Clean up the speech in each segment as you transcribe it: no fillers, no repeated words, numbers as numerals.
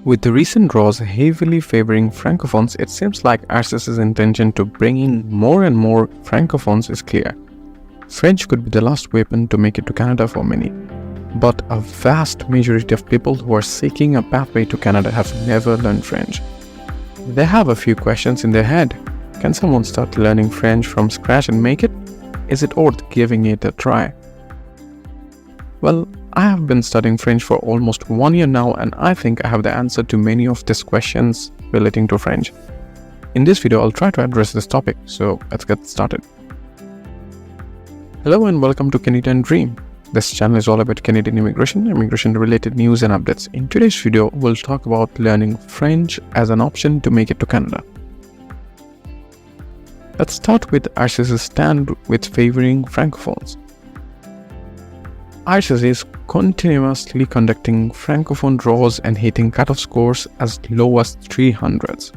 With the recent draws heavily favoring Francophones, it seems like IRCC's intention to bring in more and more Francophones is clear. French could be the last weapon to make it to Canada for many, but a vast majority of people who are seeking a pathway to Canada have never learned French. They have a few questions in their head. Can someone start learning French from scratch and make it? Is it worth giving it a try? Well, I have been studying French for almost 1 year now, and I think I have the answer to many of these questions relating to French. In this video, I'll try to address this topic, so let's get started. Hello and welcome to Canadian Dream. This channel is all about Canadian immigration-related news and updates. In today's video, we'll talk about learning French as an option to make it to Canada. Let's start with IRCC's stand with favoring Francophones. IRCC is continuously conducting Francophone draws and hitting cutoff scores as low as 300s.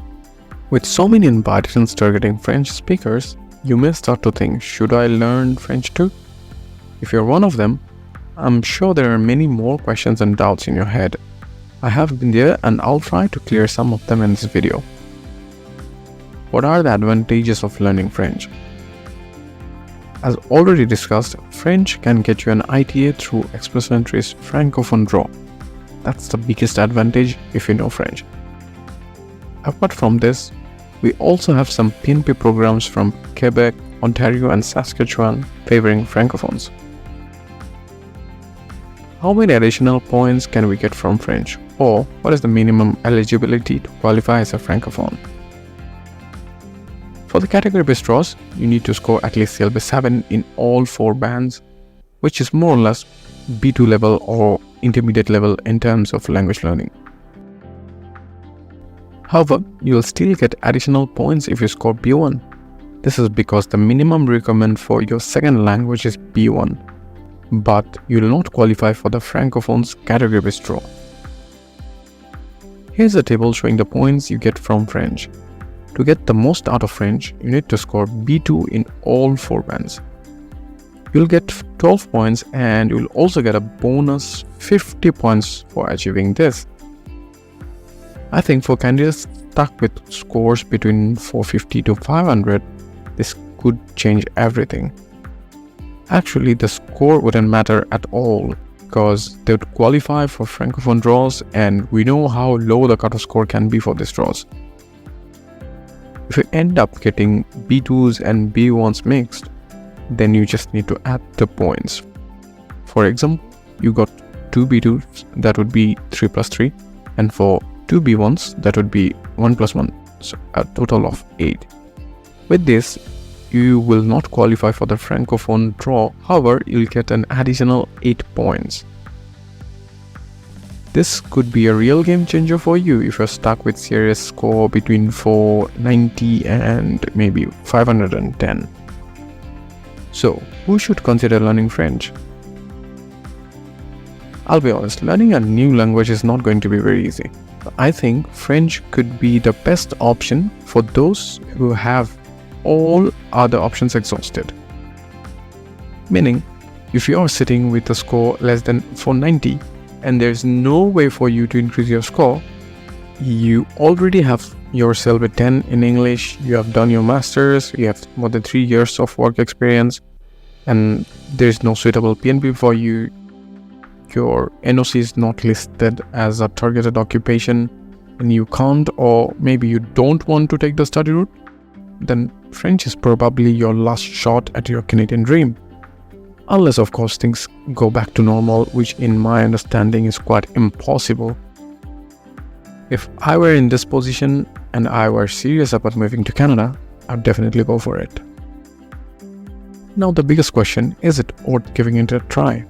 With so many invitations targeting French speakers, you may start to think, should I learn French too? If you're one of them, I'm sure there are many more questions and doubts in your head. I have been there and I'll try to clear some of them in this video. What are the advantages of learning French? As already discussed, French can get you an ITA through Express Entry's Francophone draw. That's the biggest advantage if you know French. Apart from this, we also have some PNP programs from Quebec, Ontario and Saskatchewan favoring Francophones. How many additional points can we get from French? Or what is the minimum eligibility to qualify as a Francophone? For the category-based draws, you need to score at least CLB 7 in all 4 bands, which is more or less B2 level or intermediate level in terms of language learning. However, you will still get additional points if you score B1. This is because the minimum requirement for your second language is B1, but you will not qualify for the Francophones category-based draw. Here's a table showing the points you get from French. To get the most out of French, you need to score B2 in all 4 bands. You'll get 12 points and you'll also get a bonus 50 points for achieving this. I think for candidates stuck with scores between 450 to 500, this could change everything. Actually, the score wouldn't matter at all because they would qualify for Francophone draws, and we know how low the cutoff score can be for these draws. If you end up getting B2s and B1s mixed, then you just need to add the points. For example, you got 2 B2s, that would be 3 plus 3, and for 2 B1s, that would be 1 plus 1, so a total of 8. With this, you will not qualify for the Francophone draw, however, you'll get an additional 8 points. This could be a real game changer for you if you're stuck with serious score between 490 and maybe 510. So, who should consider learning French? I'll be honest, learning a new language is not going to be very easy. I think French could be the best option for those who have all other options exhausted. Meaning, if you are sitting with a score less than 490, and there's no way for you to increase your score, you already have your CLB 10 in English, you have done your masters, you have more than 3 years of work experience, and there's no suitable PNP for you, your NOC is not listed as a targeted occupation, and you can't or maybe you don't want to take the study route, then French is probably your last shot at your Canadian dream. Unless of course things go back to normal, which in my understanding is quite impossible. If I were in this position and I were serious about moving to Canada, I'd definitely go for it. Now the biggest question, is it worth giving it a try?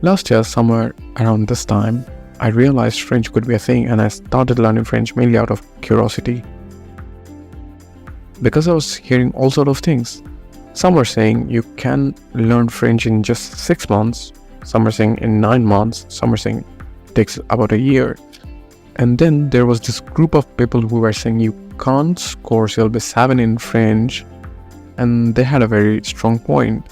Last year, somewhere around this time, I realized French could be a thing and I started learning French mainly out of curiosity. Because I was hearing all sorts of things. Some were saying you can learn French in just 6 months, some were saying in 9 months, some were saying it takes about a year. And then there was this group of people who were saying you can't score CLB 7 in French, and they had a very strong point.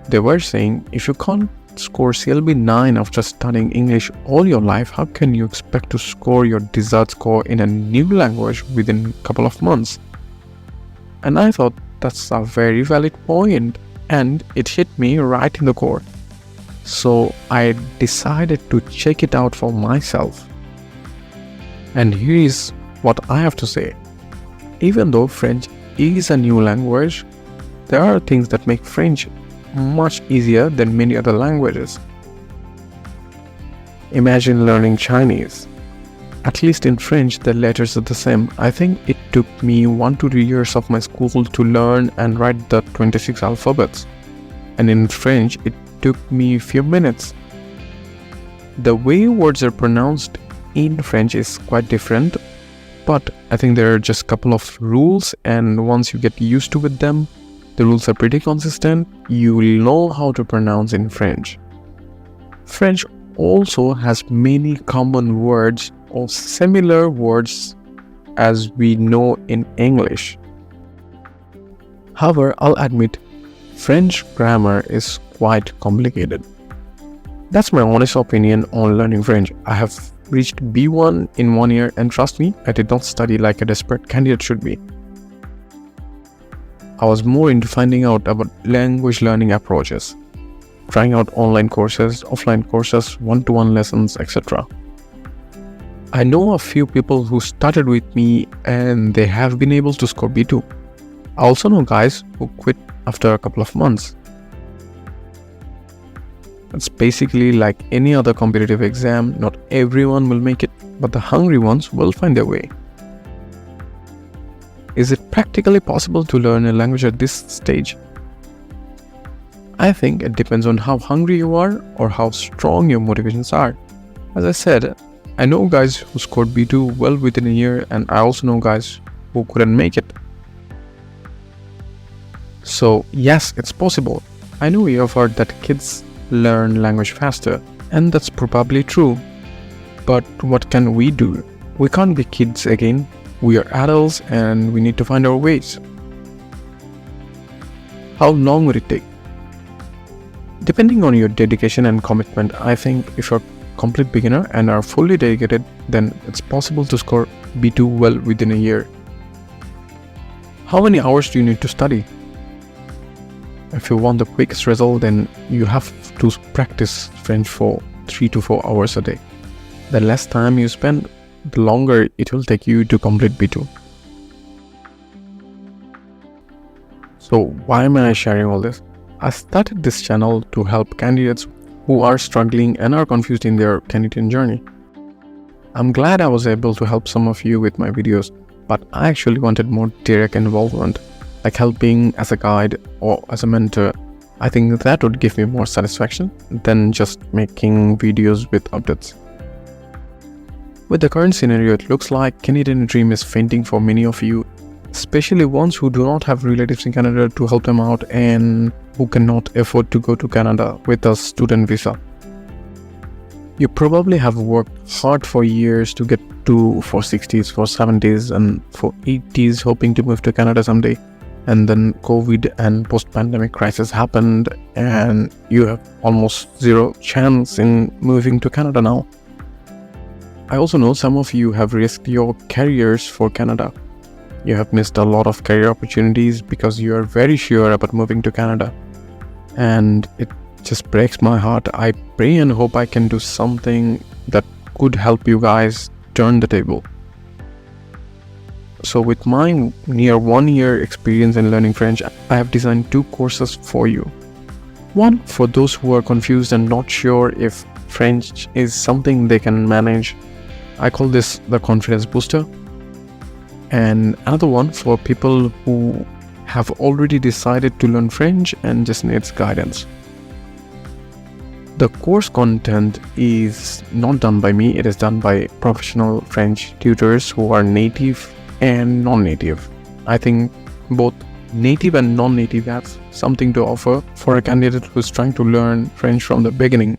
They were saying if you can't score CLB 9 after studying English all your life, how can you expect to score your desired score in a new language within a couple of months? And I thought that's a very valid point, and it hit me right in the core. So I decided to check it out for myself. And here is what I have to say. Even though French is a new language, there are things that make French much easier than many other languages. Imagine learning Chinese. At least in French, the letters are the same. I think it took me 1 to 2 years of my school to learn and write the 26 alphabets. And in French, it took me a few minutes. The way words are pronounced in French is quite different, but I think there are just a couple of rules, and once you get used to with them, the rules are pretty consistent. You will know how to pronounce in French. French also has many common words or similar words as we know in English. However, I'll admit, French grammar is quite complicated. That's my honest opinion on learning French. I have reached B1 in 1 year, and trust me, I did not study like a desperate candidate should be. I was more into finding out about language learning approaches, trying out online courses, offline courses, one-to-one lessons, etc. I know a few people who started with me and they have been able to score B2. I also know guys who quit after a couple of months. It's basically like any other competitive exam. Not everyone will make it, but the hungry ones will find their way. Is it practically possible to learn a language at this stage? I think it depends on how hungry you are or how strong your motivations are. As I said, I know guys who scored B2 well within a year, and I also know guys who couldn't make it. So yes, it's possible. I know you have heard that kids learn language faster, and that's probably true. But what can we do? We can't be kids again. We are adults and we need to find our ways. How long would it take? Depending on your dedication and commitment, I think if you're a complete beginner and are fully dedicated, then it's possible to score B2 well within a year. How many hours do you need to study? If you want the quickest result, then you have to practice French for 3 to 4 hours a day. The less time you spend, the longer it will take you to complete B2. So why am I sharing all this? I started this channel to help candidates who are struggling and are confused in their Canadian journey. I'm glad I was able to help some of you with my videos, but I actually wanted more direct involvement, like helping as a guide or as a mentor. I think that would give me more satisfaction than just making videos with updates. With the current scenario, it looks like Canadian dream is fainting for many of you, especially ones who do not have relatives in Canada to help them out and who cannot afford to go to Canada with a student visa. You probably have worked hard for years to get to 460s, 470s and 480s, hoping to move to Canada someday. And then COVID and post-pandemic crisis happened and you have almost zero chance in moving to Canada now. I also know some of you have risked your careers for Canada. You have missed a lot of career opportunities because you are very sure about moving to Canada. And it just breaks my heart. I pray and hope I can do something that could help you guys turn the table. So with my near 1 year experience in learning French, I have designed 2 courses for you. One for those who are confused and not sure if French is something they can manage. I call this the confidence booster. And another one for people who have already decided to learn French and just needs guidance. The course content is not done by me, it is done by professional French tutors who are native and non-native. I think both native and non-native have something to offer for a candidate who's trying to learn French from the beginning.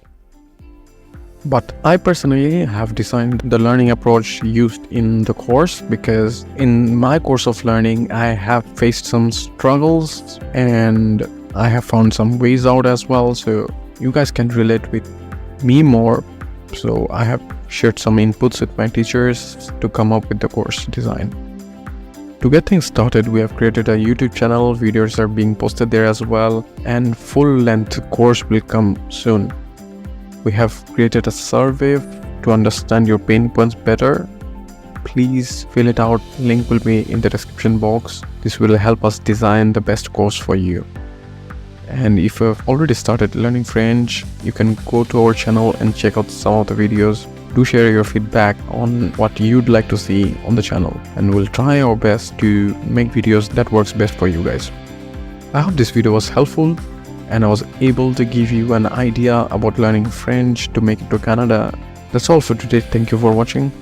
But I personally have designed the learning approach used in the course because in my course of learning, I have faced some struggles and I have found some ways out as well. So you guys can relate with me more. So I have shared some inputs with my teachers to come up with the course design. To get things started, we have created a YouTube channel, videos are being posted there as well, and full-length course will come soon. We have created a survey to understand your pain points better. Please fill it out, link will be in the description box. This will help us design the best course for you. And if you have already started learning French, you can go to our channel and check out some of the videos. Do share your feedback on what you'd like to see on the channel, and we'll try our best to make videos that works best for you guys. I hope this video was helpful and I was able to give you an idea about learning French to make it to Canada. That's all for today. Thank you for watching.